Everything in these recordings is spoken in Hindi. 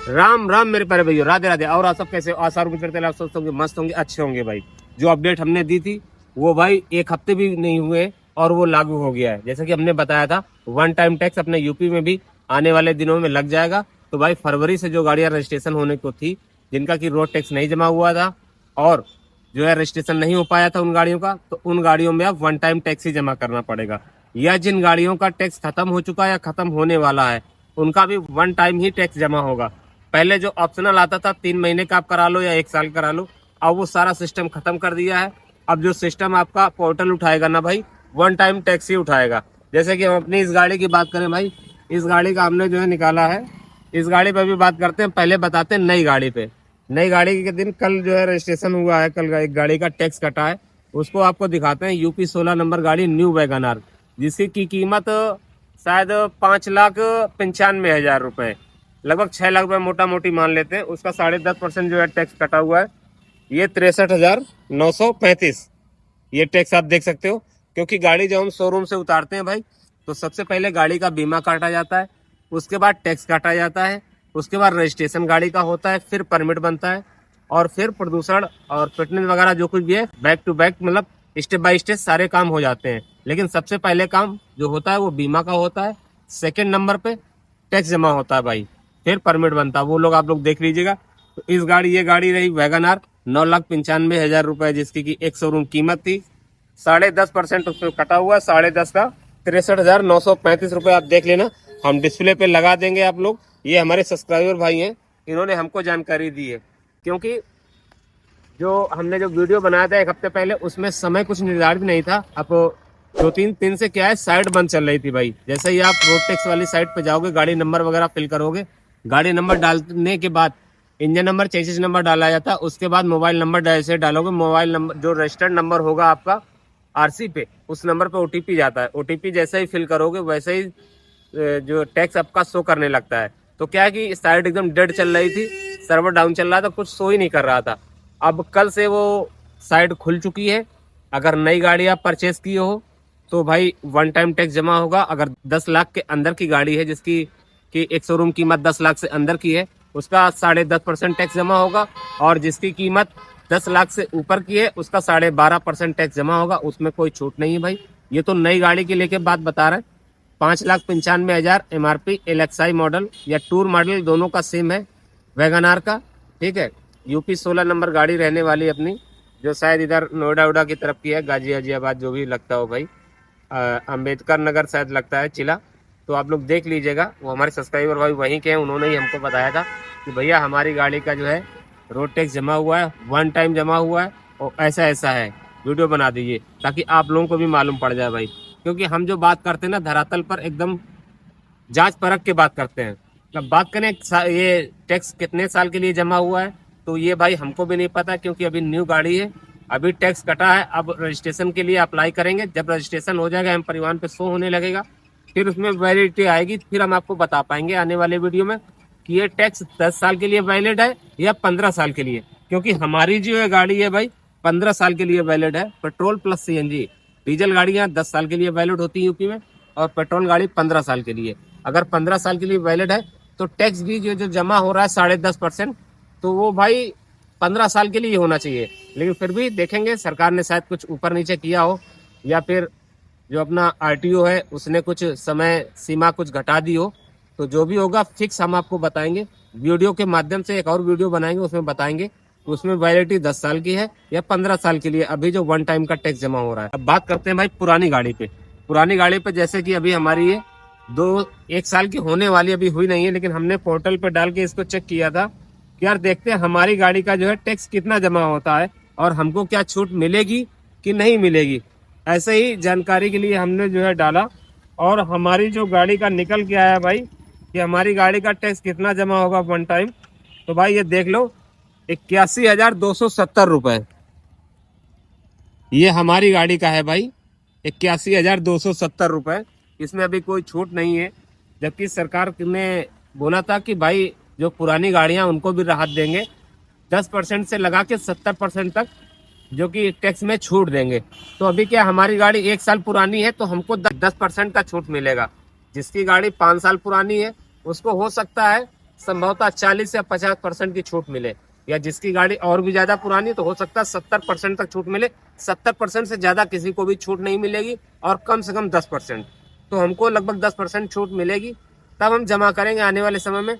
राम राम मेरे प्यारे भैया, राधे राधे। और आप सब कैसे हो? आशा उम्मीद करते हैं आप स्वस्थ होंगे, मस्त होंगे, अच्छे होंगे भाई। जो अपडेट हमने दी थी वो भाई एक हफ्ते भी नहीं हुए और वो लागू हो गया है। जैसा कि हमने बताया था, वन टाइम टैक्स अपने यूपी में भी आने वाले दिनों में लग जाएगा। तो भाई फरवरी से जो गाड़ियां रजिस्ट्रेशन होने को थी, जिनका की रोड टैक्स नहीं जमा हुआ था और जो है रजिस्ट्रेशन नहीं हो पाया था उन गाड़ियों का, तो उन गाड़ियों में अब वन टाइम टैक्स ही जमा करना पड़ेगा। या जिन गाड़ियों का टैक्स खत्म हो चुका है या खत्म होने वाला है, उनका भी वन टाइम ही टैक्स जमा होगा। पहले जो ऑप्शनल आता था 3 महीने का आप करा लो या 1 साल करा लो, अब वो सारा सिस्टम खत्म कर दिया है। अब जो सिस्टम आपका पोर्टल उठाएगा ना भाई, वन टाइम टैक्स ही उठाएगा। जैसे कि हम अपनी इस गाड़ी की बात करें भाई, इस गाड़ी का हमने जो है निकाला है। इस गाड़ी पे भी बात करते हैं, पहले बताते हैं नई गाड़ी पे। नई गाड़ी के दिन कल जो है रजिस्ट्रेशन हुआ है, कल एक गाड़ी का टैक्स कटा है, उसको आपको दिखाते हैं। यूपी 16 नंबर गाड़ी न्यू वैगनार, जिसकी की कीमत शायद 5,95,000 रुपए, लगभग 6 लाख रुपए मोटा मोटी मान लेते हैं। उसका 10.5% जो है टैक्स कटा हुआ है। ये 63,935 ये टैक्स आप देख सकते हो। क्योंकि गाड़ी जब हम शोरूम से उतारते हैं भाई, तो सबसे पहले गाड़ी का बीमा काटा जाता है, उसके बाद टैक्स काटा जाता है, उसके बाद रजिस्ट्रेशन गाड़ी का होता है, फिर परमिट बनता है, और फिर प्रदूषण और फिटनेस वगैरह जो कुछ भी है, बैक टू बैक मतलब स्टेप बाय स्टेप सारे काम हो जाते हैं। लेकिन सबसे पहले काम जो होता है वो बीमा का होता है, सेकेंड नंबर पे टैक्स जमा होता है भाई, फिर परमिट बनता है। वो लोग आप लोग देख लीजिएगा। तो ये गाड़ी रही वैगनार, 9,95,000 रुपए, जिसकी की एक शोरूम कीमत थी। 10.5% उसमें कटा हुआ है, 10.5 का 63,935 रुपए आप देख लेना। हम डिस्प्ले पे लगा देंगे आप लोग। ये हमारे सब्सक्राइबर भाई हैं, इन्होंने हमको जानकारी दी है। क्योंकि जो हमने जो वीडियो बनाया था 1 हफ्ते पहले, उसमें समय कुछ निर्धारित नहीं था। अब 2-3 दिन से क्या है, साइड बंद चल रही थी भाई। जैसे ही आप रोड टैक्स वाली साइड पे जाओगे, गाड़ी नंबर वगैरह फिल करोगे, गाड़ी नंबर डालने के बाद इंजन नंबर, चेसिस नंबर डाला जाता है। उसके बाद मोबाइल नंबर जैसे डालोगे, मोबाइल नंबर जो रजिस्टर्ड नंबर होगा आपका आरसी पे, उस नंबर पे ओटीपी जाता है। ओटीपी जैसे ही फिल करोगे वैसे ही जो टैक्स आपका शो करने लगता है। तो क्या है कि साइट एकदम डेड चल रही थी, सर्वर डाउन चल रहा था, कुछ शो ही नहीं कर रहा था। अब कल से वो साइट खुल चुकी है। अगर नई गाड़ी आप परचेस किए हो तो भाई वन टाइम टैक्स जमा होगा। अगर 10 लाख के अंदर की गाड़ी है, जिसकी की एक शोरूम कीमत 10 लाख से अंदर की है, उसका 10.5% टैक्स जमा होगा। और जिसकी कीमत 10 लाख से ऊपर की है, उसका 12.5% टैक्स जमा होगा। उसमें कोई छूट नहीं है भाई। ये तो नई गाड़ी की लेके बात बता रहे हैं। 5,95,000 MRP, LXI मॉडल या टूर मॉडल दोनों का सेम है वैगनार का। ठीक है, यूपी 16 नंबर गाड़ी रहने वाली अपनी, जो शायद इधर नोएडा उडा की तरफ की है, गाजियाबाद जो भी लगता हो भाई, अंबेडकर नगर शायद लगता है, चिला। तो आप लोग देख लीजिएगा, वो हमारे सब्सक्राइबर भाई वहीं के हैं, उन्होंने ही हमको बताया था कि भैया हमारी गाड़ी का जो है रोड टैक्स जमा हुआ है, वन टाइम जमा हुआ है, और ऐसा ऐसा है, वीडियो बना दीजिए ताकि आप लोगों को भी मालूम पड़ जाए भाई। क्योंकि हम जो बात करते हैं ना, धरातल पर एकदम जांच परख के बात करते हैं। जब बात करें ये टैक्स कितने साल के लिए जमा हुआ है, तो ये भाई हमको भी नहीं पता, क्योंकि अभी न्यू गाड़ी है, अभी टैक्स कटा है। अब रजिस्ट्रेशन के लिए अप्लाई करेंगे, जब रजिस्ट्रेशन हो जाएगा, हम परिवहन पे शो होने लगेगा, फिर उसमें वैलिडिटी आएगी, फिर हम आपको बता पाएंगे आने वाले वीडियो में कि ये टैक्स 10 साल के लिए वैलिड है या 15 साल के लिए। क्योंकि हमारी जो है गाड़ी है भाई 15 साल के लिए वैलिड है, पेट्रोल प्लस सीएनजी। डीजल गाड़ियां 10 साल के लिए वैलिड होती है यूपी में, और पेट्रोल गाड़ी 15 साल के लिए। अगर 15 साल के लिए वैलिड है तो टैक्स भी जो जमा हो रहा है 10.5%, तो वो भाई 15 साल के लिए होना चाहिए। लेकिन फिर भी देखेंगे, सरकार ने शायद कुछ ऊपर नीचे किया हो, या फिर जो अपना आरटीओ है उसने कुछ समय सीमा कुछ घटा दी हो। तो जो भी होगा फिक्स हम आपको बताएंगे, वीडियो के माध्यम से एक और वीडियो बनाएंगे, उसमें बताएंगे उसमें वैलिडिटी 10 साल की है या 15 साल के लिए, अभी जो वन टाइम का टैक्स जमा हो रहा है। अब बात करते हैं भाई पुरानी गाड़ी पे। पुरानी गाड़ी पे जैसे कि अभी हमारी ये 1 साल की होने वाली, अभी हुई नहीं है, लेकिन हमने पोर्टल पे डाल के इसको चेक किया था कि यार देखते हैं हमारी गाड़ी का जो है टैक्स कितना जमा होता है और हमको क्या छूट मिलेगी कि नहीं मिलेगी। ऐसे ही जानकारी के लिए हमने जो है डाला, और हमारी जो गाड़ी का निकल के आया भाई कि हमारी गाड़ी का टैक्स कितना जमा होगा वन टाइम। तो भाई ये देख लो, 81,270 रुपए ये हमारी गाड़ी का है भाई, 81,270 रुपए। इसमें अभी कोई छूट नहीं है, जबकि सरकार ने बोला था कि भाई जो पुरानी गाड़ियां उनको भी राहत देंगे, 10% से लगा के 70% तक जो कि टैक्स में छूट देंगे। तो अभी क्या, हमारी गाड़ी 1 साल पुरानी है तो हमको 10% का छूट मिलेगा। जिसकी गाड़ी 5 साल पुरानी है उसको हो सकता है संभवतः 40 या 50% की छूट मिले, या जिसकी गाड़ी और भी ज्यादा पुरानी तो हो सकता है 70% तक छूट मिले। 70% से ज्यादा किसी को भी छूट नहीं मिलेगी, और कम से कम 10%। तो हमको लगभग 10% छूट मिलेगी, तब हम जमा करेंगे आने वाले समय में।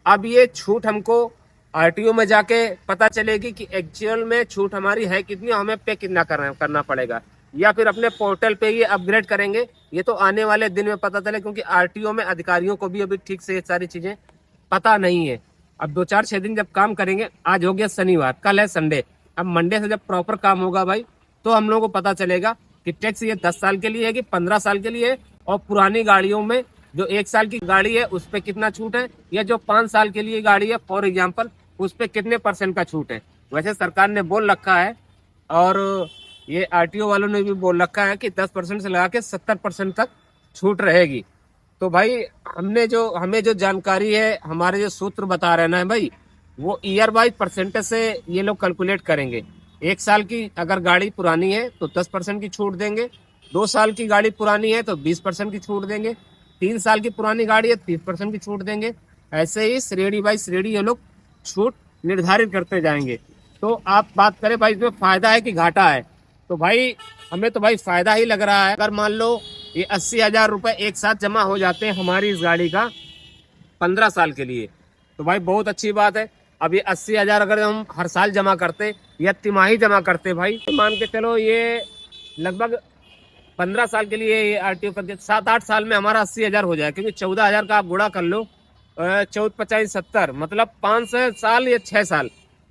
अब ये छूट हमको आरटीओ में जाके पता चलेगी कि एक्चुअल में छूट हमारी है कितनी, हमें पे कितना करना पड़ेगा, या फिर अपने पोर्टल पे ये अपग्रेड करेंगे। ये तो आने वाले दिन में पता चले, क्योंकि आरटीओ में अधिकारियों को भी अभी ठीक से ये सारी चीजें पता नहीं है। अब 2-4-6 दिन जब काम करेंगे, आज हो गया शनिवार, कल है संडे, अब मंडे से जब प्रॉपर काम होगा भाई, तो हम लोगों को पता चलेगा कि टैक्स ये 10 साल के लिए है कि 15 साल के लिए है, और पुरानी गाड़ियों में जो 1 साल की गाड़ी है उस पर कितना छूट है, या जो 5 साल के लिए गाड़ी है फॉर एग्जाम्पल उस पर कितने % का छूट है। वैसे सरकार ने बोल रखा है, और ये आरटीओ वालों ने भी बोल रखा है कि 10% से लगा के 70% तक छूट रहेगी। तो भाई हमें जो जानकारी है, हमारे जो सूत्र बता रहे ना भाई, वो ईयर वाइज परसेंटेज से ये लोग कैलकुलेट करेंगे। 1 साल की अगर गाड़ी पुरानी है तो 10% की छूट देंगे, 2 साल की गाड़ी पुरानी है तो 20% की छूट देंगे, 3 साल की पुरानी गाड़ी है 30% की छूट देंगे। ऐसे ही श्रेणी बाई श्रेणी ये लोग छूट निर्धारित करते जाएंगे। तो आप बात करें भाई इसमें फायदा है कि घाटा है, तो भाई हमें तो भाई फायदा ही लग रहा है। अगर मान लो ये 80,000 रुपये एक साथ जमा हो जाते हैं हमारी इस गाड़ी का 15 साल के लिए, तो भाई बहुत अच्छी बात है। अब ये 80,000 अगर हम हर साल जमा करते या तिमाही जमा करते भाई, तो मान के चलो ये लगभग 15 साल के लिए ये आरटीओ करके 7-8 साल में हमारा 80,000 हो जाए, क्योंकि 14,000 का आप गुणा कर लो, 14-25-70 मतलब 5 साल या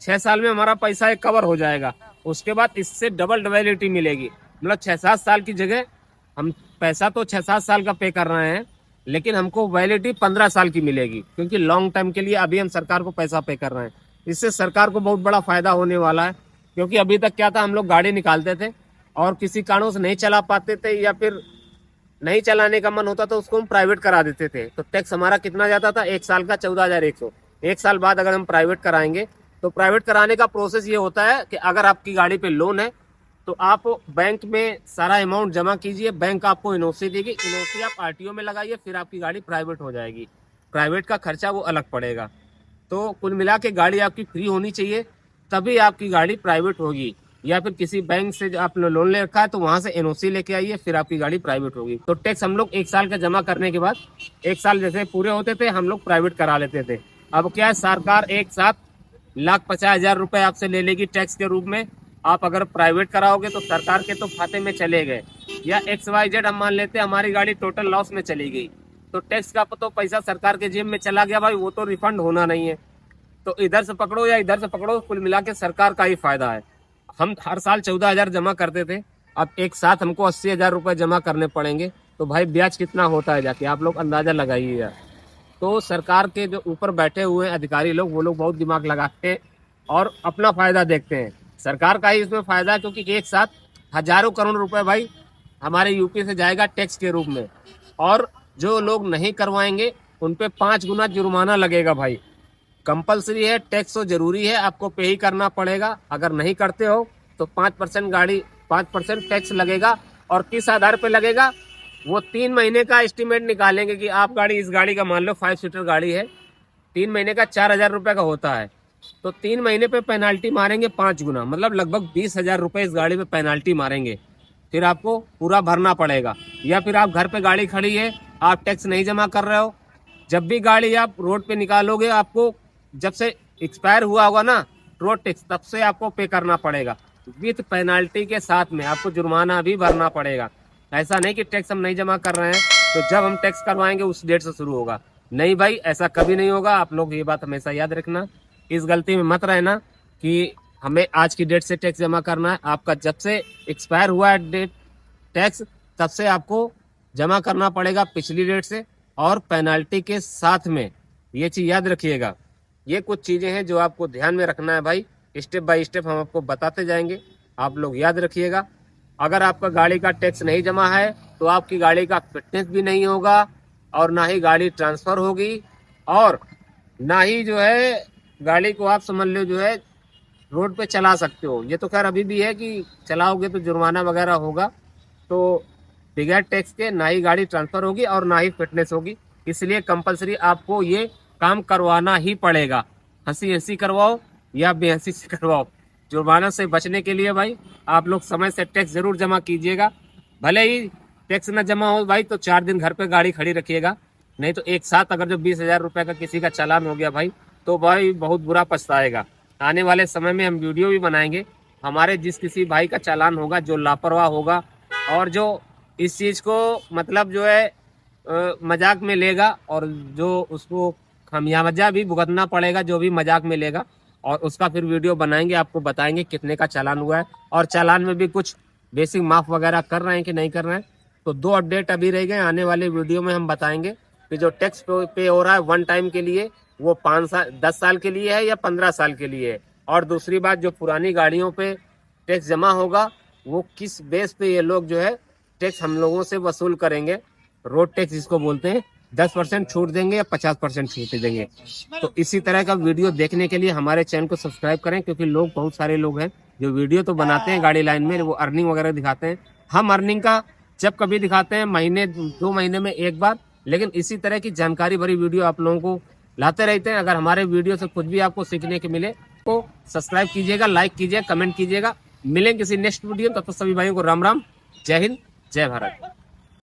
6 साल में हमारा पैसा एक कवर हो जाएगा। उसके बाद इससे डबल डबलिटी मिलेगी, मतलब 6-7 साल की जगह हम पैसा तो 6-7 साल का पे कर रहे हैं, लेकिन हमको वैलिडिटी 15 साल की मिलेगी, क्योंकि लॉन्ग टर्म के लिए अभी हम सरकार को पैसा पे कर रहे हैं। इससे सरकार को बहुत बड़ा फायदा होने वाला है, क्योंकि अभी तक क्या था, हम लोग गाड़ी निकालते थे और किसी कारणों से नहीं चला पाते थे, या फिर नहीं चलाने का मन होता तो उसको हम प्राइवेट करा देते थे। तो टैक्स हमारा कितना जाता था, 1 साल का 14,100। 1 साल बाद अगर हम प्राइवेट कराएंगे, तो प्राइवेट कराने का प्रोसेस ये होता है कि अगर आपकी गाड़ी पे लोन है तो आप बैंक में सारा अमाउंट जमा कीजिए, बैंक आपको एनओसी देगी, एनओसी आप आरटीओ में लगाइए, फिर आपकी गाड़ी प्राइवेट हो जाएगी। प्राइवेट का खर्चा वो अलग पड़ेगा। तो कुल मिला के गाड़ी आपकी फ्री होनी चाहिए, तभी आपकी गाड़ी प्राइवेट होगी। या फिर किसी बैंक से आपने लोन ले रखा है तो वहां से एनओसी लेके आइए, फिर आपकी गाड़ी प्राइवेट होगी। तो टैक्स हम लोग 1 साल का जमा करने के बाद 1 साल जैसे पूरे होते थे हम लोग प्राइवेट करा लेते थे। अब क्या है, सरकार एक साथ 1,50,000 रुपए आपसे ले लेगी टैक्स के रूप में। आप अगर प्राइवेट कराओगे तो सरकार के तो खाते में चले गए, या XYZ हम मान लेते हैं हमारी गाड़ी टोटल लॉस में चली गई, तो टैक्स का तो पैसा सरकार के जेब में चला गया भाई, वो तो रिफंड होना नहीं है। तो इधर से पकड़ो या इधर से पकड़ो, कुल मिला के सरकार का ही फायदा है। हम हर साल 14,000 जमा करते थे, अब एक साथ हमको 80,000 रुपए जमा करने पड़ेंगे, तो भाई ब्याज कितना होता है जाके आप लोग अंदाजा लगाइए यार। तो सरकार के जो ऊपर बैठे हुए अधिकारी लोग, वो लोग बहुत दिमाग लगाते हैं और अपना फायदा देखते हैं। सरकार का ही इसमें फायदा है, क्योंकि एक साथ हजारों करोड़ रुपए भाई हमारे यूपी से जाएगा टैक्स के रूप में, और जो लोग नहीं करवाएंगे उन पे 5 गुना जुर्माना लगेगा भाई। कंपलसरी है, टैक्स तो जरूरी है, आपको पे ही करना पड़ेगा। अगर नहीं करते हो तो 5% टैक्स लगेगा। और किस आधार पे लगेगा, वो 3 महीने का एस्टिमेट निकालेंगे कि आप इस गाड़ी का मान लो 5 सीटर गाड़ी है, 3 महीने का 4,000 रुपये का होता है, तो 3 महीने पे पेनाल्टी मारेंगे 5 गुना, मतलब लगभग 20,000 रुपये इस गाड़ी पे पेनाल्टी मारेंगे। फिर आपको पूरा भरना पड़ेगा। या फिर आप घर पे गाड़ी खड़ी है, आप टैक्स नहीं जमा कर रहे हो, जब भी गाड़ी आप रोड पे निकालोगे, आपको जब से एक्सपायर हुआ होगा ना रोड टैक्स, तब से आपको पे करना पड़ेगा विथ पेनाल्टी के साथ में, आपको जुर्माना भी भरना पड़ेगा। ऐसा नहीं कि टैक्स हम नहीं जमा कर रहे हैं तो जब हम टैक्स करवाएंगे उस डेट से शुरू होगा, नहीं भाई, ऐसा कभी नहीं होगा। आप लोग ये बात हमेशा याद रखना, इस गलती में मत रहना कि हमें आज की डेट से टैक्स जमा करना है। आपका जब से एक्सपायर हुआ है डेट टैक्स, तब से आपको जमा करना पड़ेगा पिछली डेट से, और पेनाल्टी के साथ में। ये चीज़ याद रखिएगा। ये कुछ चीज़ें हैं जो आपको ध्यान में रखना है भाई, स्टेप बाय स्टेप हम आपको बताते जाएंगे, आप लोग याद रखिएगा। अगर आपका गाड़ी का टैक्स नहीं जमा है तो आपकी गाड़ी का फिटनेस भी नहीं होगा, और ना ही गाड़ी ट्रांसफ़र होगी, और ना ही जो है गाड़ी को आप समझ लो जो है रोड पे चला सकते हो। ये तो खैर अभी भी है कि चलाओगे तो जुर्माना वगैरह होगा, तो बगैर टैक्स के ना ही गाड़ी ट्रांसफ़र होगी और ना ही फिटनेस होगी। इसलिए कंपलसरी आपको ये काम करवाना ही पड़ेगा। हंसी हंसी करवाओ या बेहंसी से करवाओ, जुर्माना से बचने के लिए भाई आप लोग समय से टैक्स जरूर जमा कीजिएगा। भले ही टैक्स ना जमा हो भाई तो 4 दिन घर पे गाड़ी खड़ी रखिएगा, नहीं तो एक साथ अगर जो 20,000 रुपए का किसी का चालान हो गया भाई तो भाई बहुत बुरा पछताएगा। आने वाले समय में हम वीडियो भी बनाएंगे, हमारे जिस किसी भाई का चालान होगा जो लापरवाह होगा और जो इस चीज़ को मतलब जो है मजाक में लेगा और जो उसको खमियाजा भी भुगतना पड़ेगा, जो भी मजाक में लेगा, और उसका फिर वीडियो बनाएंगे, आपको बताएंगे कितने का चालान हुआ है और चालान में भी कुछ बेसिक माफ वगैरह कर रहे हैं कि नहीं कर रहे हैं। तो 2 अपडेट अभी रह गए, आने वाले वीडियो में हम बताएंगे कि जो टैक्स पे हो रहा है वन टाइम के लिए वो 5 साल 10 साल के लिए है या 15 साल के लिए है, और दूसरी बात जो पुरानी गाड़ियों पे टैक्स जमा होगा वो किस बेस पे ये लोग जो है टैक्स हम लोगों से वसूल करेंगे। रोड टैक्स जिसको बोलते हैं, 10% छूट देंगे या 50% छूट देंगे। तो इसी तरह का वीडियो देखने के लिए हमारे चैनल को सब्सक्राइब करें, क्योंकि लोग बहुत सारे लोग हैं जो वीडियो तो बनाते हैं गाड़ी लाइन में, वो अर्निंग वगैरह दिखाते हैं। हम अर्निंग का जब कभी दिखाते हैं महीने 2 महीने में एक बार, लेकिन इसी तरह की जानकारी भरी वीडियो आप लोगों को लाते रहते हैं। अगर हमारे वीडियो से कुछ भी आपको सीखने के मिले तो सब्सक्राइब कीजिएगा, लाइक कीजिएगा, कमेंट कीजिएगा। मिलेंगे किसी नेक्स्ट वीडियो, तब तक सभी भाइयों को राम राम, जय हिंद, जय भारत।